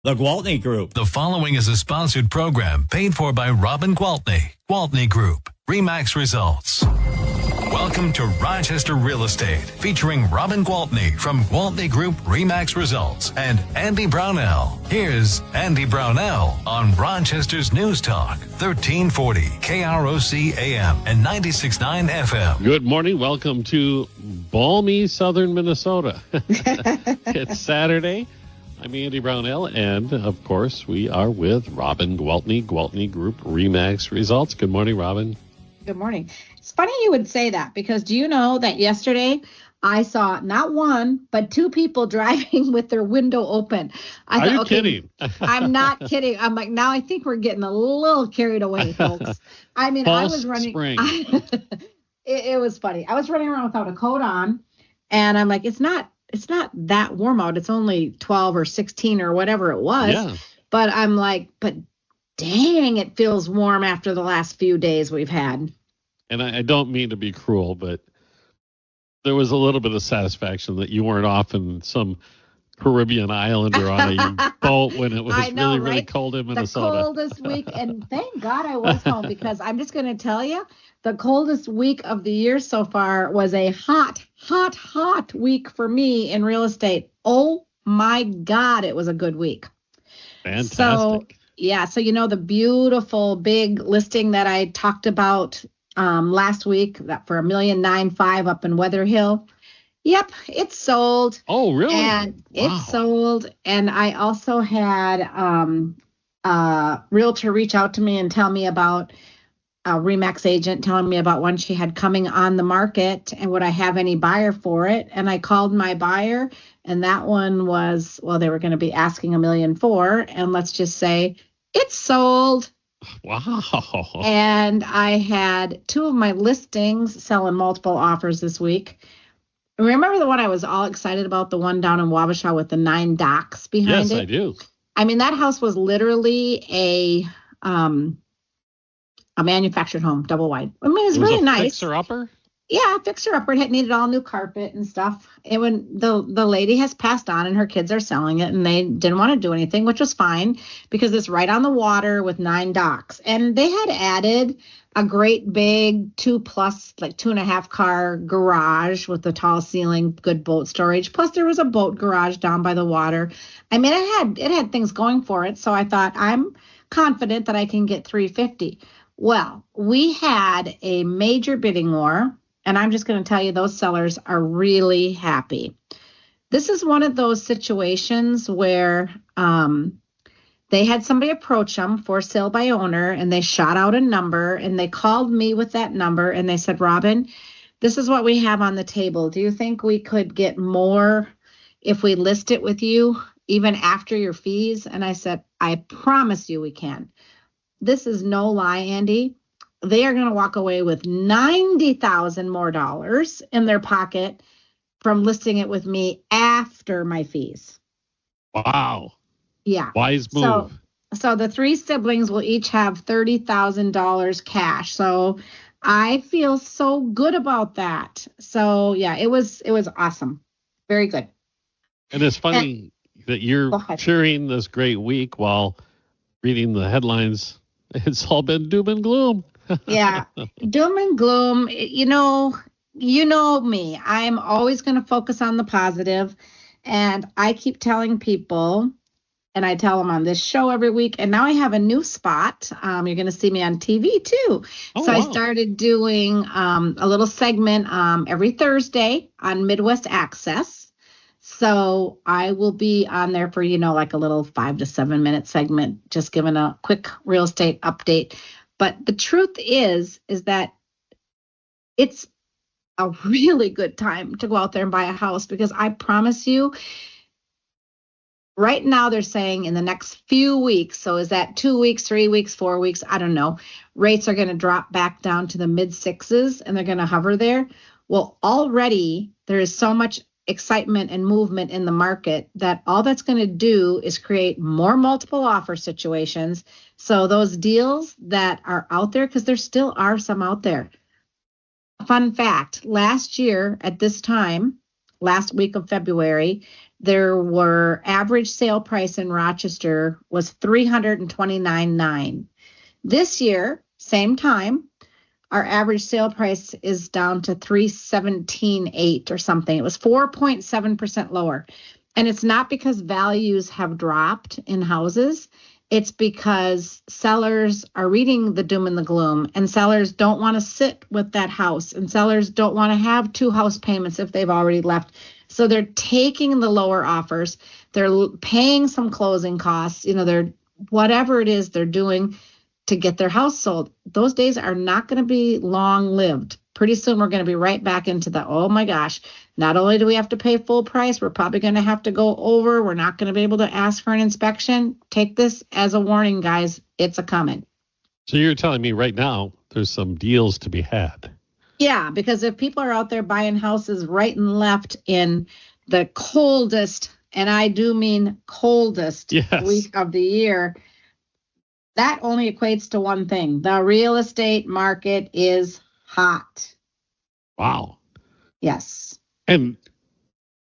The Gwaltney Group. The following is a sponsored program paid for by Robin Gwaltney. Gwaltney Group. RE/MAX results. Welcome to Rochester Real Estate, featuring Robin Gwaltney from Gwaltney Group RE/MAX results and Andy Brownell. Here's Andy Brownell on Rochester's News Talk, 1340 KROC AM and 96.9 FM. Good morning. Welcome to balmy southern Minnesota. It's Saturday. I'm Andy Brownell, and, of course, we are with Robin Gwaltney, Gwaltney Group RE/MAX results. Good morning, Robin. Good morning. It's funny you would say that, because do you know that yesterday I saw not one, but two people driving with their window open? I Are you kidding? I'm not kidding. I'm like, now I think we're getting a little carried away, folks. I mean, I was running. It was funny. I was running around without a coat on, and I'm like, it's not that warm out. It's only 12 or 16 or whatever it was. Yeah. But I'm like, but dang, it feels warm after the last few days we've had. And I don't mean to be cruel, but there was a little bit of satisfaction that you weren't off in some Caribbean island or on a boat when it was really cold in Minnesota. The coldest week, and thank God I was home, because I'm just going to tell you, the coldest week of the year so far was a hot week for me in real estate. Oh my God, it was a good week. Fantastic. So you know the beautiful big listing that I talked about last week, that for $1,995,000 up in Weather Hill. Yep, it's sold. Oh, really? And it's sold. And I also had a realtor reach out to me and tell me about a RE/MAX agent telling me about one she had coming on the market, and would I have any buyer for it? And I called my buyer, and that one was, well, they were going to be asking $1,400,000, and let's just say it's sold. Wow. And I had two of my listings selling multiple offers this week. Remember the one I was all excited about, the one down in Wabasha with the 9 docks behind it? Yes, I do. I mean, that house was literally a manufactured home, double wide. I mean, it was really nice. Fixer-upper? Yeah, fixer-upper. It had needed all new carpet and stuff. And when the lady has passed on and her kids are selling it, and they didn't want to do anything, which was fine, because it's right on the water with 9 docks. And they had added a great big 2+, like 2.5 car garage with a tall ceiling, good boat storage. Plus there was a boat garage down by the water. I mean, it had things going for it. So I thought, I'm confident that I can get $350,000. Well, we had a major bidding war, and I'm just going to tell you, those sellers are really happy. This is one of those situations where they had somebody approach them for sale by owner, and they shot out a number, and they called me with that number, and they said, Robin, this is what we have on the table. Do you think we could get more if we list it with you, even after your fees? And I said, I promise you we can. This is no lie, Andy. They are going to walk away with $90,000 more in their pocket from listing it with me after my fees. Wow. Yeah. Wise move. So the 3 siblings will each have $30,000 cash. So I feel so good about that. So yeah, it was awesome. Very good. And it's funny that you're cheering this great week while reading the headlines. It's all been doom and gloom. Yeah, doom and gloom. You know me. I'm always going to focus on the positive. And I keep telling people, and I tell them on this show every week, and now I have a new spot. You're going to see me on TV too. Oh, so wow. I started doing a little segment every Thursday on Midwest Access. So I will be on there for, like a little 5 to 7 minute segment, just giving a quick real estate update. But the truth is that it's a really good time to go out there and buy a house, because I promise you, right now they're saying in the next few weeks, so is that 2 weeks, 3 weeks, 4 weeks? I don't know. Rates are going to drop back down to the mid 6s, and they're going to hover there. Well, already there is so much excitement and movement in the market that all that's going to do is create more multiple offer situations. So those deals that are out there, because there still are some out there. Fun fact, last year at this time, last week of February, there were average sale price in Rochester was $329,900. This year, same time, our average sale price is down to $317,800 or something. It was 4.7% lower. And it's not because values have dropped in houses. It's because sellers are reading the doom and the gloom, and sellers don't want to sit with that house, and sellers don't want to have two house payments if they've already left. So they're taking the lower offers. They're paying some closing costs. They're whatever it is they're doing to get their house sold. Those days are not going to be long lived. Pretty soon we're going to be right back into the, oh my gosh, not only do we have to pay full price, we're probably going to have to go over. We're not going to be able to ask for an inspection. Take this as a warning, guys. It's a coming. So you're telling me right now there's some deals to be had. Yeah, because if people are out there buying houses right and left in the coldest, and I do mean coldest week of the year, that only equates to one thing. The real estate market is hot. Wow. Yes. And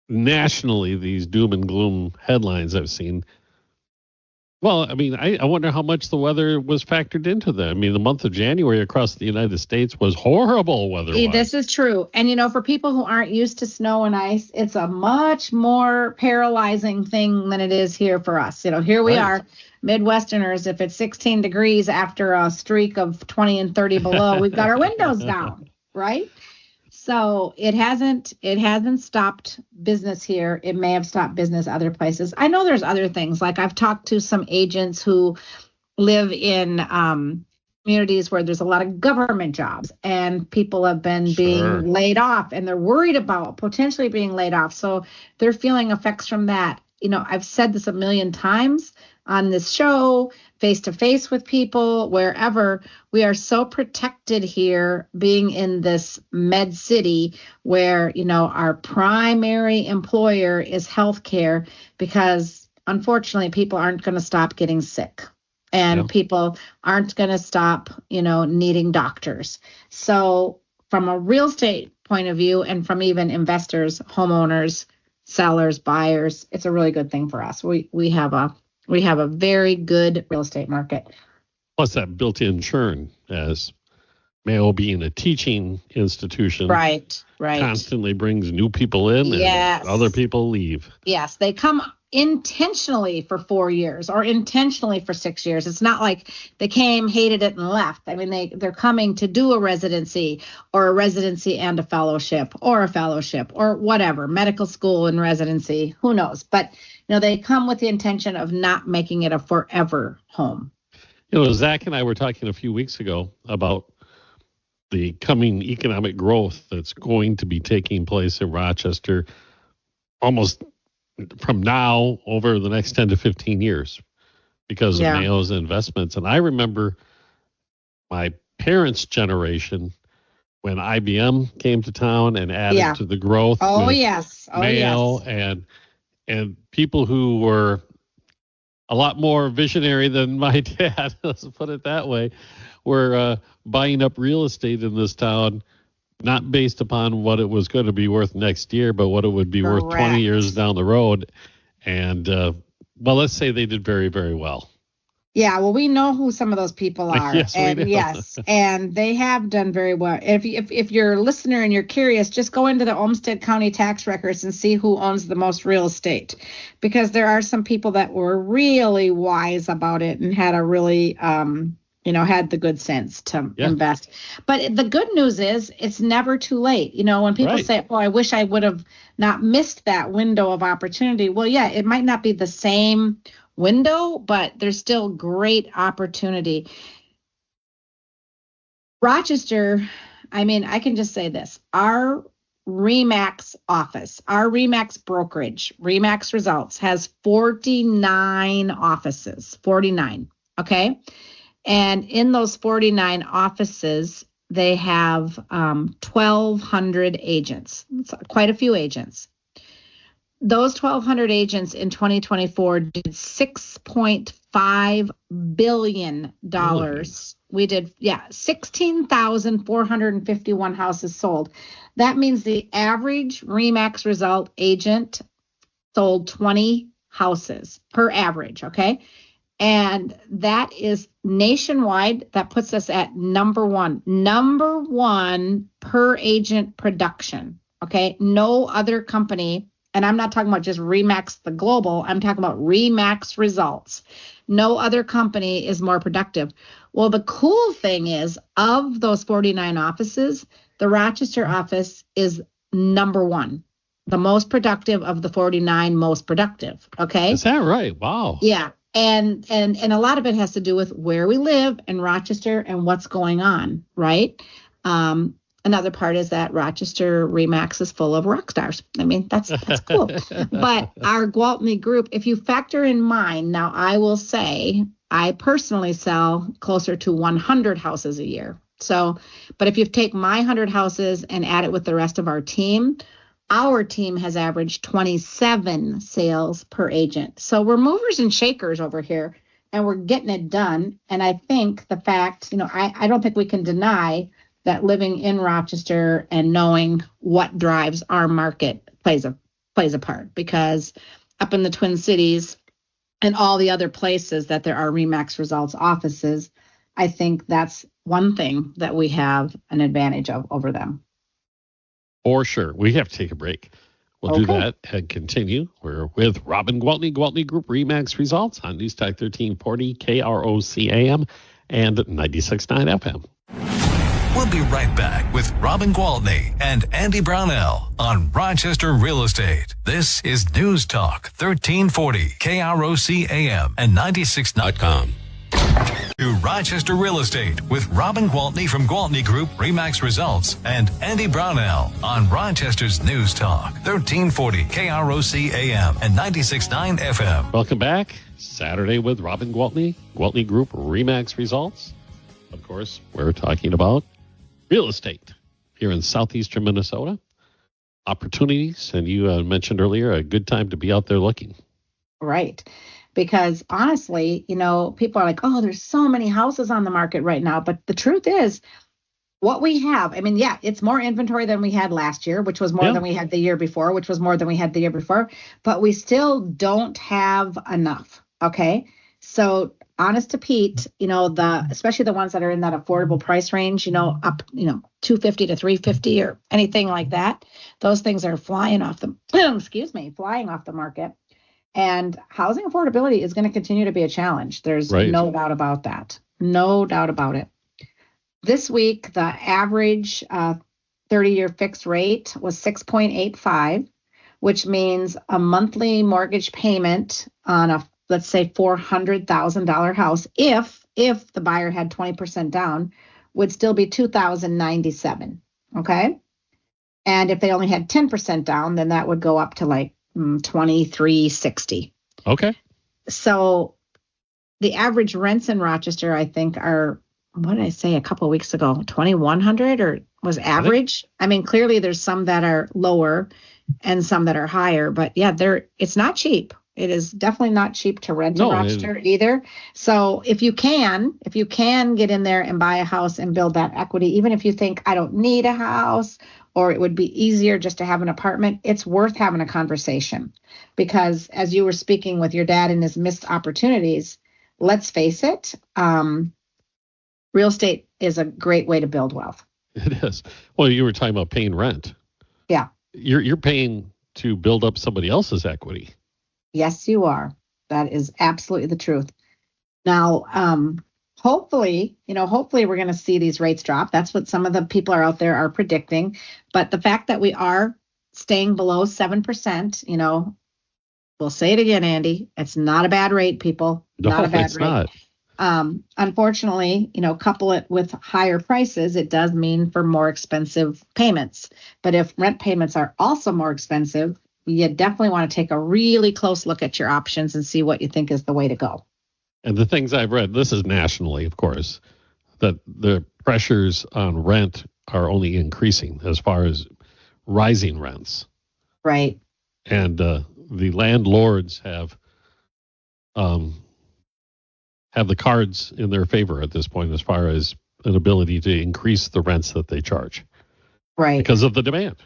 nationally, these doom and gloom headlines I've seen. Well, I mean, I wonder how much the weather was factored into that. I mean, the month of January across the United States was horrible weather-wise. This is true. And, for people who aren't used to snow and ice, it's a much more paralyzing thing than it is here for us. Here we are, Midwesterners. If it's 16 degrees after a streak of 20 and 30 below, we've got our windows down, right? So it hasn't stopped business here. It may have stopped business other places. I know there's other things. Like I've talked to some agents who live in communities where there's a lot of government jobs, and people have been being laid off, and they're worried about potentially being laid off. So they're feeling effects from that. I've said this a million times on this show, face to face with people, wherever. We are so protected here being in this med city where, our primary employer is healthcare, because unfortunately people aren't going to stop getting sick, and people aren't going to stop, needing doctors. So from a real estate point of view, and from even investors, homeowners, sellers, buyers, it's a really good thing for us. We have a very good real estate market. Plus that built-in churn, as Mayo being a teaching institution. Right. Constantly brings new people in and other people leave. Yes, they come intentionally for 4 years or intentionally for 6 years. It's not like they came, hated it, and left. I mean, they're coming to do a residency and a fellowship or whatever, medical school and residency, who knows. But, they come with the intention of not making it a forever home. Zach and I were talking a few weeks ago about the coming economic growth that's going to be taking place in Rochester almost from now over the next 10 to 15 years because of Mayo's investments. And I remember my parents' generation when IBM came to town and added to the growth. Mayo and people who were a lot more visionary than my dad, let's put it that way, were buying up real estate in this town, not based upon what it was going to be worth next year, but what it would be worth 20 years down the road. And, let's say they did very, very well. Yeah, well, we know who some of those people are. Yes, we do. Yes, and they have done very well. If you're a listener and you're curious, just go into the Olmsted County tax records and see who owns the most real estate, because there are some people that were really wise about it and had a really, had the good sense to invest. But the good news is it's never too late. When people say, "Oh, I wish I would have not missed that window of opportunity." Well, yeah, it might not be the same window, but there's still great opportunity. Rochester, I can just say this. Our RE/MAX office, our RE/MAX brokerage, RE/MAX Results, has 49 offices, 49, okay? And in those 49 offices, they have 1,200 agents. It's quite a few agents. Those 1,200 agents in 2024 did $6.5 billion. We did, 16,451 houses sold. That means the average RE/MAX Result agent sold 20 houses per average, okay? And that is nationwide. That puts us at number one per agent production, okay? No other company, and I'm not talking about just Remax the Global, I'm talking about Remax results. No other company is more productive. Well, the cool thing is, of those 49 offices, the Rochester office is number one, the most productive of the 49 most productive, okay? Is that right? Wow. Yeah. And a lot of it has to do with where we live in Rochester and what's going on, right? Another part is that Rochester Remax is full of rock stars. I mean, that's cool. But our Gwaltney Group, if you factor in mine, now I will say I personally sell closer to 100 houses a year. So, but if you take my 100 houses and add it with the rest of our team has averaged 27 sales per agent. So we're movers and shakers over here, and we're getting it done. And I think the fact, I don't think we can deny that living in Rochester and knowing what drives our market plays a part, because up in the Twin Cities and all the other places that there are Remax Results offices, I think that's one thing that we have an advantage of over them. For sure. We have to take a break. We'll do that and continue. We're with Robin Gwaltney, Gwaltney Group Remax Results on News Talk 1340 KROC AM and 96.9 FM. We'll be right back with Robin Gwaltney and Andy Brownell on Rochester Real Estate. This is News Talk 1340 KROC AM and 96.com. To Rochester Real Estate with Robin Gwaltney from Gwaltney Group, Remax Results, and Andy Brownell on Rochester's News Talk, 1340 KROC AM and 96.9 FM. Welcome back. Saturday with Robin Gwaltney, Gwaltney Group, Remax Results. Of course, we're talking about real estate here in southeastern Minnesota. Opportunities, and you mentioned earlier, a good time to be out there looking. Right. Because honestly, people are like, oh, there's so many houses on the market right now. But the truth is, what we have, it's more inventory than we had last year, which was more than we had the year before, which was more than we had the year before. But we still don't have enough. Okay. So honest to Pete, especially the ones that are in that affordable price range, up, $250 to $350 or anything like that. Those things are flying off the market. And housing affordability is going to continue to be a challenge. There's no doubt about that. No doubt about it. This week, the average 30-year fixed rate was 6.85, which means a monthly mortgage payment on a, let's say, $400,000 house, if the buyer had 20% down, would still be $2,097. Okay. And if they only had 10% down, then that would go up to like $2,360. Okay. So the average rents in Rochester, I think, are, what did I say a couple of weeks ago? 2,100 or was average? Clearly there's some that are lower and some that are higher, but it's not cheap. It is definitely not cheap to rent in Rochester either. So if you can get in there and buy a house and build that equity, even if you think I don't need a house, or it would be easier just to have an apartment, it's worth having a conversation. Because as you were speaking with your dad and his missed opportunities, let's face it, real estate is a great way to build wealth. It is. Well, you were talking about paying rent. Yeah. You're paying to build up somebody else's equity. Yes, you are. That is absolutely the truth. Now, hopefully we're going to see these rates drop. That's what some of the people are out there are predicting. But the fact that we are staying below 7%, we'll say it again, Andy, it's not a bad rate, people. Not a bad rate. Not. Unfortunately, couple it with higher prices, it does mean for more expensive payments. But if rent payments are also more expensive, you definitely want to take a really close look at your options and see what you think is the way to go. And the things I've read, this is nationally, of course, that the pressures on rent are only increasing as far as rising rents. Right. And the landlords have the cards in their favor at this point as far as an ability to increase the rents that they charge. Right. Because of the demand.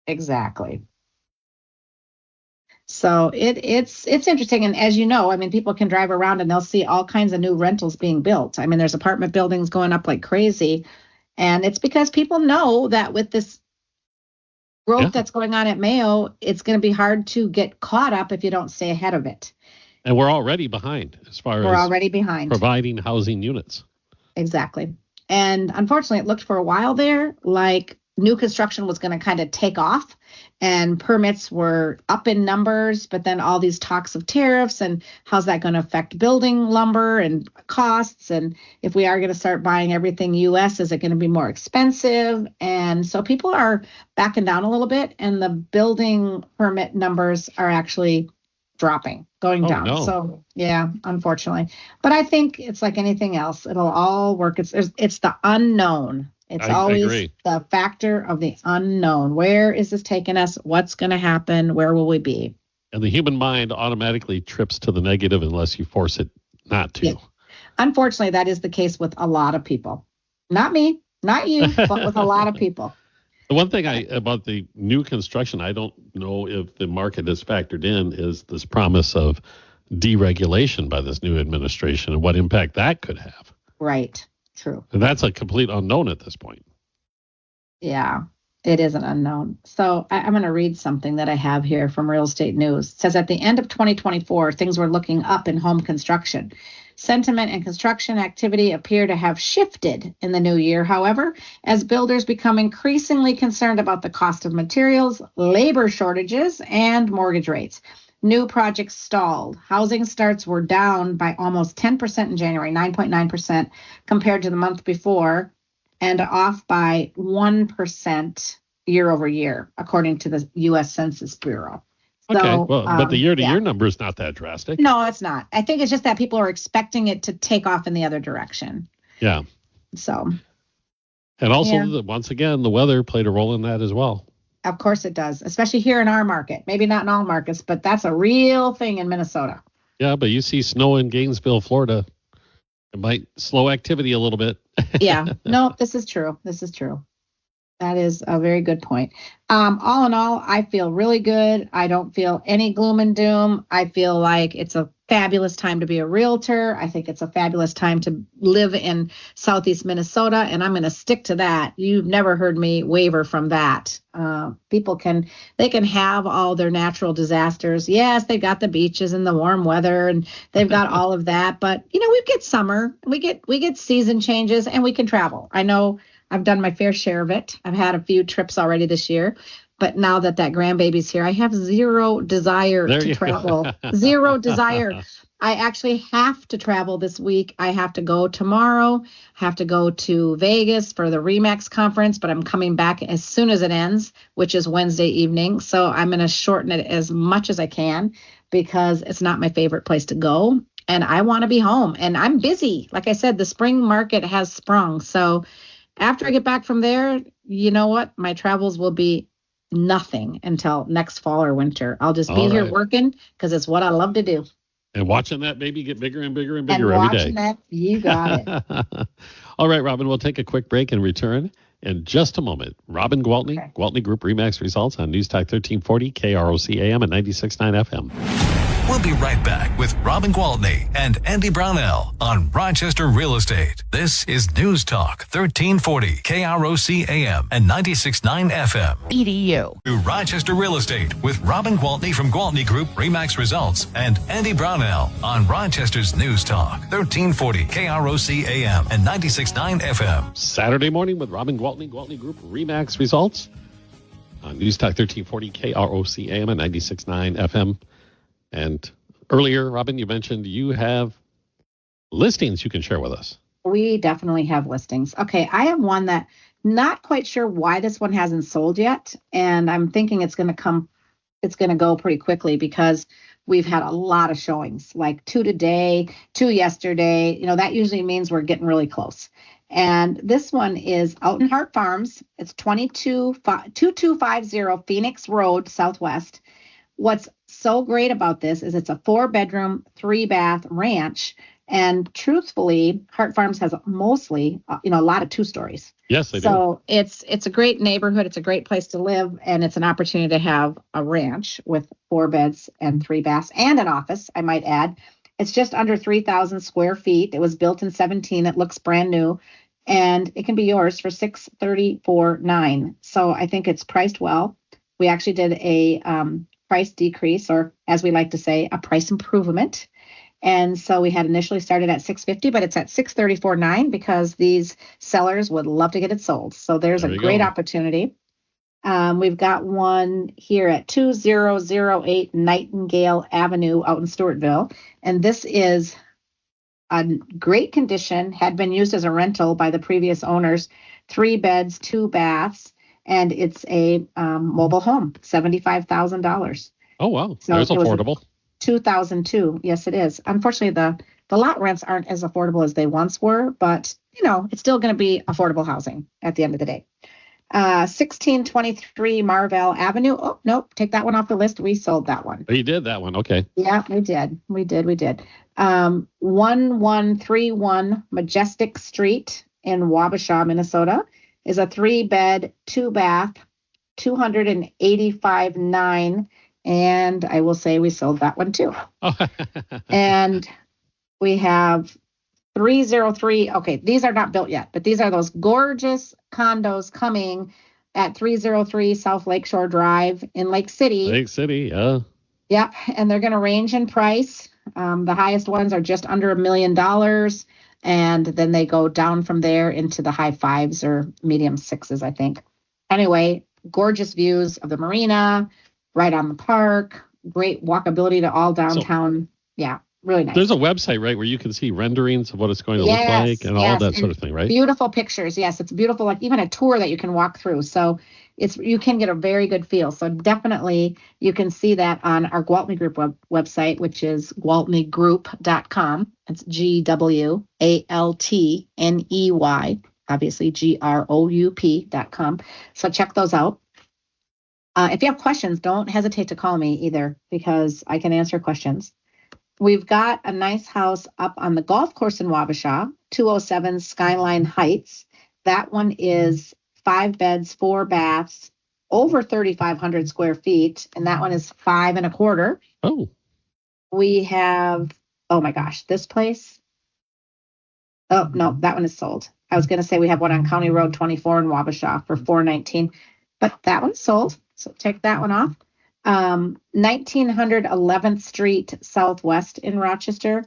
Exactly. So it's interesting. And as you know, I mean, people can drive around and they'll see all kinds of new rentals being built. I mean, there's apartment buildings going up like crazy. And it's because people know that with this growth that's going on at Mayo, it's going to be hard to get caught up if you don't stay ahead of it. And we're already behind as far as providing housing units. Exactly. And unfortunately, it looked for a while there like new construction was going to kind of take off and permits were up in numbers, but then all these talks of tariffs and how's that going to affect building lumber and costs? And if we are going to start buying everything U.S., is it going to be more expensive? And so people are backing down a little bit, and the building permit numbers are actually going down. No. So yeah, unfortunately, but I think it's like anything else. It'll all work. It's the unknown. It's always the factor of the unknown. Where is this taking us? What's going to happen? Where will we be? And the human mind automatically trips to the negative unless you force it not to. Yeah. Unfortunately, that is the case with a lot of people. Not me, not you, but with a lot of people. The one thing about the new construction, I don't know if the market is factored in, is this promise of deregulation by this new administration and what impact that could have. Right. True. And that's a complete unknown at this point. Yeah, it is an unknown. So I'm going to read something that I have here from Real Estate News. It says at the end of 2024, things were looking up in home construction. Sentiment and construction activity appear to have shifted in the new year, however, as builders become increasingly concerned about the cost of materials, labor shortages, and mortgage rates. New projects stalled. Housing starts were down by almost 10% in January, 9.9% compared to the month before, and off by 1% year over year, according to the U.S. Census Bureau. Okay, so, but the year-to-year number is not that drastic. No, it's not. I think it's just that people are expecting it to take off in the other direction. Yeah. So. And also, once again, the weather played a role in that as well. Of course it does, especially here in our market. Maybe not in all markets, but that's a real thing in Minnesota. Yeah, but you see snow in Gainesville, Florida. It might slow activity a little bit. Yeah. No, this is true. That is a very good point. All in all, I feel really good. I don't feel any gloom and doom. I feel like it's a fabulous time to be a realtor. I think it's a fabulous time to live in Southeast Minnesota, and I'm going to stick to that. You've never heard me waver from that. People can have all their natural disasters. Yes, they've got the beaches and the warm weather, and they've got all of that. But we get summer, we get season changes, and we can travel. I know I've done my fair share of it. I've had a few trips already this year. But now that grandbaby's here, I have zero desire to travel. Zero desire. I actually have to travel this week. I have to go tomorrow. I have to go to Vegas for the RE/MAX conference, but I'm coming back as soon as it ends, which is Wednesday evening. So I'm going to shorten it as much as I can because it's not my favorite place to go. And I want to be home. And I'm busy. Like I said, the spring market has sprung. So after I get back from there, you know what? My travels will be nothing until next fall or winter. I'll just be here working because it's what I love to do. And watching that baby get bigger and bigger and bigger every day. Watching that, you got it. All right, Robin, we'll take a quick break and return in just a moment. Robin Gwaltney, okay. Gwaltney Group RE/MAX results on News Talk 1340, KROC AM at 96.9 FM. We'll be right back with Robin Gwaltney and Andy Brownell on Rochester Real Estate. This is News Talk 1340, KROC AM and 96.9 FM. EDU. To Rochester Real Estate with Robin Gwaltney from Gwaltney Group RE/MAX results and Andy Brownell on Rochester's News Talk 1340, KROC AM and 96.9 FM. Saturday morning with Robin Gwaltney, Gwaltney Group RE/MAX results on News Talk 1340, KROC AM and 96.9 FM. And earlier, Robin, you mentioned you have listings you can share with us. We definitely have listings. Okay, I have one that not quite sure why this one hasn't sold yet. And I'm thinking it's going to go pretty quickly because we've had a lot of showings, like 2 today, 2 yesterday. That usually means we're getting really close. And this one is out in Hart Farms. It's 2250 Phoenix Road, Southwest. What's so great about this is it's a 4-bedroom, 3-bath ranch, And truthfully, Hart Farms has mostly, a lot of 2-stories. Yes, they do. So it's a great neighborhood. It's a great place to live. And it's an opportunity to have a ranch with 4 beds and 3 baths and an office, I might add. It's just under 3,000 square feet. It was built in 17. It looks brand new. And it can be yours for $634,900. So I think it's priced well. We actually did a price decrease, or as we like to say, a price improvement. And so we had initially started at $650,000, but it's at $634,900 because these sellers would love to get it sold. So there's a great opportunity. We've got one here at 2008 Nightingale Avenue out in Stewartville. And this is a great condition, had been used as a rental by the previous owners, 3 beds, 2 baths, and it's a mobile home, $75,000. Oh, wow. So that's affordable. 2002. Yes, it is. Unfortunately, the lot rents aren't as affordable as they once were, but it's still going to be affordable housing at the end of the day. 1623 Marvell Avenue. Oh, nope. Take that one off the list. We sold that one. Oh, you did that one. Okay. Yeah, we did. 1131 Majestic Street in Wabasha, Minnesota is a 3-bed, 2-bath, $285,900. And I will say we sold that one too. And we have 303. Okay, these are not built yet, but these are those gorgeous condos coming at 303 South Lakeshore Drive in Lake City. Lake City, yeah. Yep, and they're going to range in price. The highest ones are just under $1 million, and then they go down from there into the high 5s or medium 6s, I think. Anyway, gorgeous views of the marina, right on the park, great walkability to all downtown. Yeah, really nice. There's a website, right, where you can see renderings of what it's going to look like and all that sort of thing, right? Beautiful pictures. Yes, it's beautiful, like even a tour that you can walk through. So you can get a very good feel. So definitely you can see that on our Gwaltney Group website, which is gwaltneygroup.com. It's GWALTNEY, obviously GROUP.com. So check those out. If you have questions, don't hesitate to call me either, because I can answer questions. We've got a nice house up on the golf course in Wabasha, 207 Skyline Heights. That one is 5 beds, 4 baths, over 3,500 square feet, and that one is 5 1/4. Oh. We have, oh my gosh, this place. Oh no, that one is sold. I was going to say we have one on County Road 24 in Wabasha for $419, but that one's sold. So take that one off. 1900 11th Street Southwest in Rochester.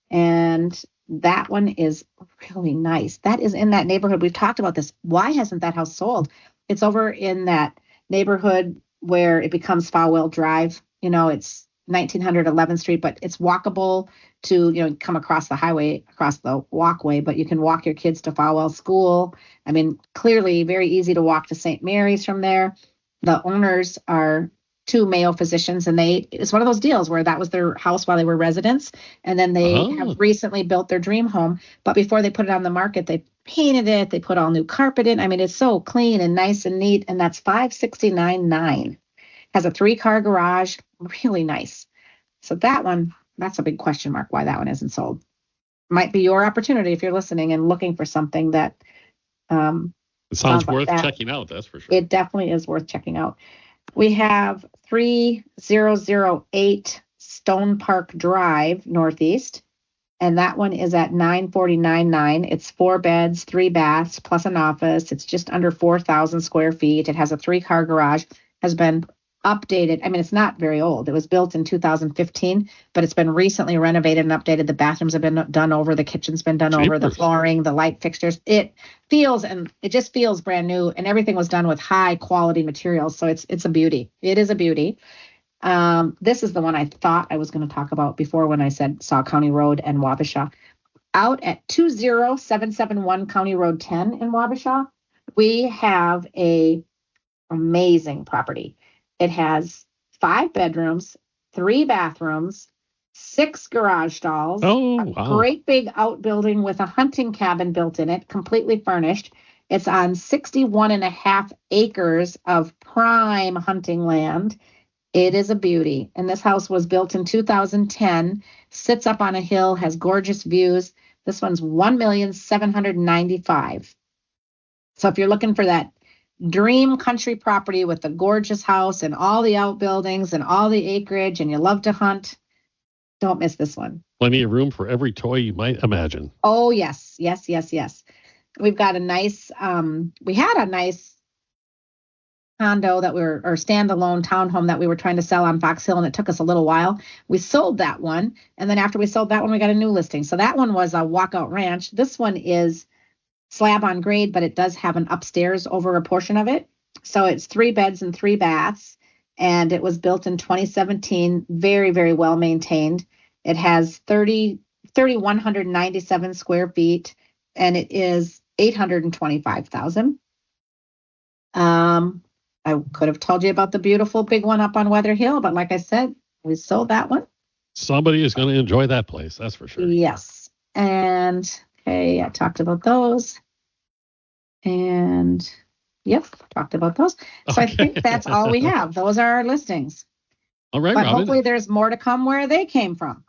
And that one is really nice. That is in that neighborhood. We've talked about this. Why hasn't that house sold? It's over in that neighborhood where it becomes Falwell Drive. It's 1900 11th Street, but it's walkable to, come across the highway, across the walkway, but you can walk your kids to Falwell School. I mean, clearly very easy to walk to St. Mary's from there. The owners are 2 Mayo physicians, and it's one of those deals where that was their house while they were residents, and then they have recently built their dream home. But before they put it on the market, they painted it, they put all new carpet in. I mean, it's so clean and nice and neat, and that's $569,900. Has a 3-car garage, really nice. So that one, that's a big question mark why that one isn't sold. Might be your opportunity if you're listening and looking for something that it sounds worth checking out, that's for sure. It definitely is worth checking out. We have 3008 Stone Park Drive, Northeast, and that one is at $949,900. It's 4 beds, 3 baths, plus an office. It's just under 4,000 square feet. It has a 3-car garage, has been updated. I mean, it's not very old. It was built in 2015, but it's been recently renovated and updated. The bathrooms have been done over. The kitchen's been done over. The flooring, the light fixtures. It just feels brand new, and everything was done with high quality materials. So it's a beauty. It is a beauty. This is the one I thought I was going to talk about before when I saw County Road and Wabasha. Out at 20771 County Road 10 in Wabasha, we have a amazing property. It has 5 bedrooms, 3 bathrooms, 6 garage stalls, a great big outbuilding with a hunting cabin built in it, completely furnished. It's on 61.5 acres of prime hunting land. It is a beauty. And this house was built in 2010, sits up on a hill, has gorgeous views. This one's $1,795,000. So if you're looking for that dream country property with a gorgeous house and all the outbuildings and all the acreage and you love to hunt, don't miss this one. Plenty of room for every toy you might imagine. Oh, yes. Yes, yes, yes. We've got a nice, we had a nice condo or standalone townhome that we were trying to sell on Fox Hill, and it took us a little while. We sold that one. And then after we sold that one, we got a new listing. So that one was a walkout ranch. This one is slab on grade, but it does have an upstairs over a portion of it. So it's 3 beds and 3 baths. And it was built in 2017. Very, very well maintained. It has 3,197 square feet, and it is $825,000. I could have told you about the beautiful big one up on Weather Hill, but like I said, we sold that one. Somebody is going to enjoy that place, that's for sure. Yes. And okay, I talked about those. And yep, talked about those. So I think that's all we have. Those are our listings. All right, but Robin. Hopefully there's more to come where they came from.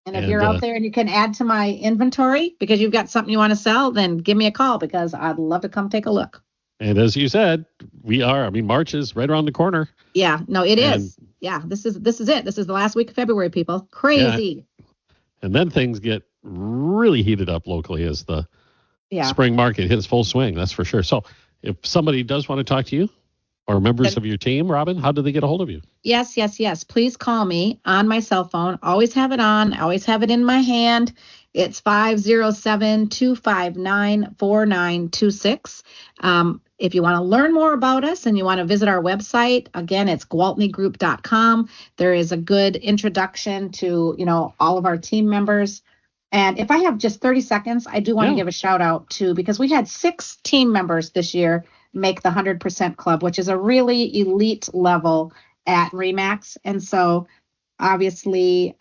And if you're out there and you can add to my inventory because you've got something you want to sell, then give me a call because I'd love to come take a look. And as you said, March is right around the corner. Yeah, no, it is. Yeah, this is it. This is the last week of February, people. Crazy. Yeah. And then things get really heated up locally as the spring market hits full swing. That's for sure. So if somebody does want to talk to you or members of your team, Robin, how do they get a hold of you? Yes. Please call me on my cell phone. Always have it on. Always have it in my hand. It's 507-259-4926. If you want to learn more about us and you want to visit our website, again, it's gwaltneygroup.com. There is a good introduction to, all of our team members. And if I have just 30 seconds, I do want to give a shout out to, because we had 6 team members this year make the 100% club, which is a really elite level at RE/MAX. And so obviously,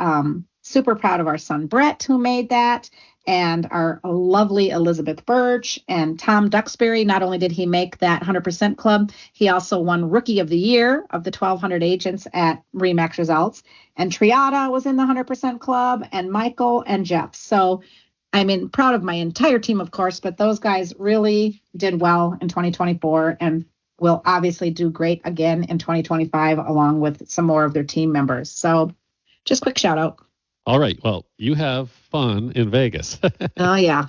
super proud of our son, Brett, who made that, and our lovely Elizabeth Birch and Tom Duxbury. Not only did he make that 100% club, he also won Rookie of the Year of the 1,200 agents at RE/MAX Results. And Triata was in the 100% club, and Michael and Jeff. So, proud of my entire team, of course, but those guys really did well in 2024 and will obviously do great again in 2025, along with some more of their team members. So just quick shout out. All right. Well, you have fun in Vegas. Oh, yeah.